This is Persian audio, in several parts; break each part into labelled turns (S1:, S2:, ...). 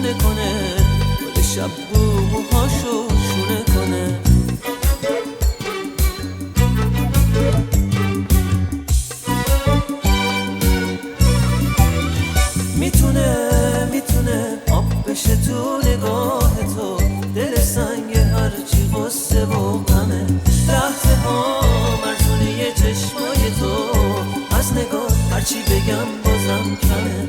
S1: شونه کنه، گل شب بو موهاشو شونه کنه. میتونه آب بشه تو نگاه تو، دل سنگ هرچی غصه و غمه. لحظه ها مرزونه چشمای تو، از نگاه هرچی بگم بازم کمه.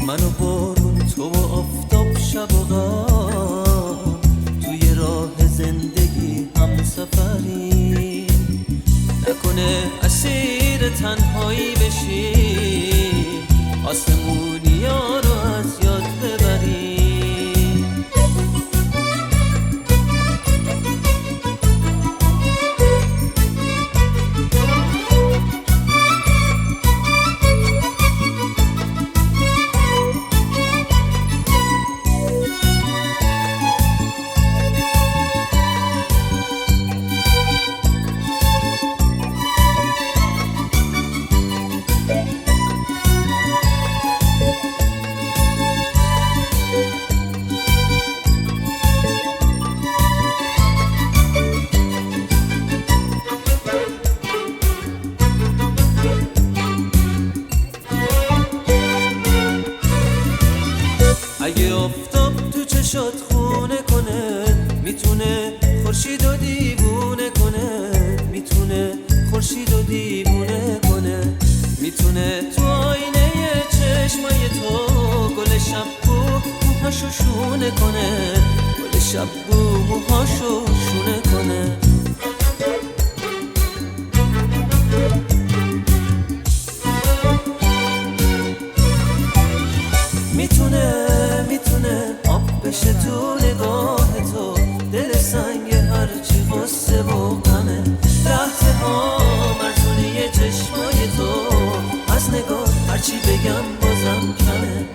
S1: من و بارون، تو و آفتاب، شب و غم، توی راه زندگی هم سفری. نکنه اسیر تنهایی بشی، آسمونیا رو از یاد ببری. اگه آفتاب تو چشات خونه کنه، میتونه خورشید و دیوونه کنه. میتونه خورشید و دیوونه کنه. میتونه تو آینه چشمای تو، گل شب بو موهاشو شونه کنه. گل شب بو موهاشو شونه کنه. میتونه آب بشه تو نگاه تو، دل سنگ هرچی غصه و غمه. لحظه ها مرزونه چشمای تو، از نگاه هرچی بگم بازم کمه.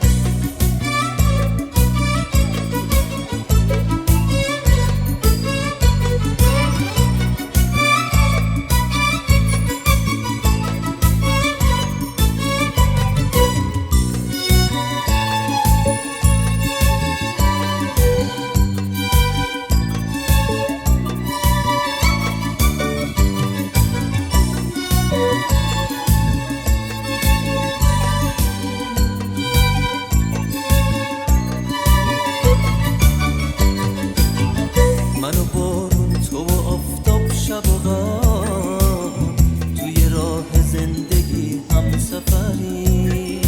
S1: من و بارون، تو و آفتاب، شب و غم، توی راه زندگی هم سفری.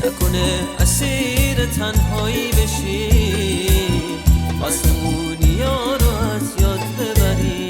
S1: نکنه اسیر تنهایی بشی، آسمونیا رو از یاد ببری.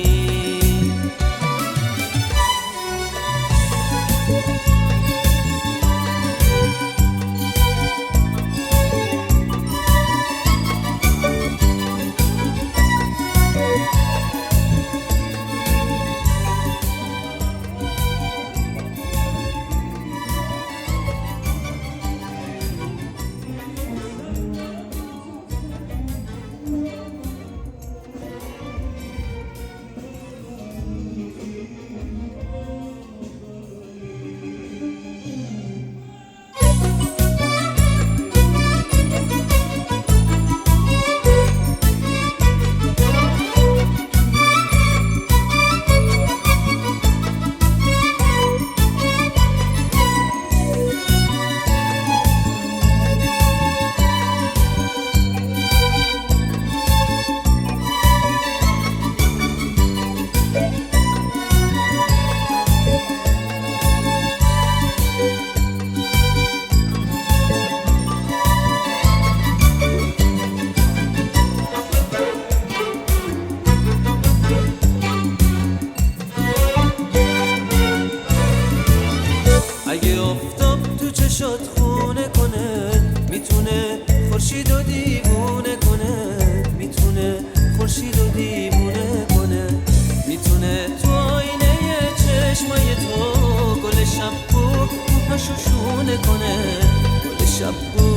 S1: اگه آفتاب تو چشات خونه کنه میتونه خورشید و دیوونه کنه، میتونه خورشید و دیوونه کنه، میتونه تو آینه چشمای تو گل شبو موهاشو شونه کنه، گل شبو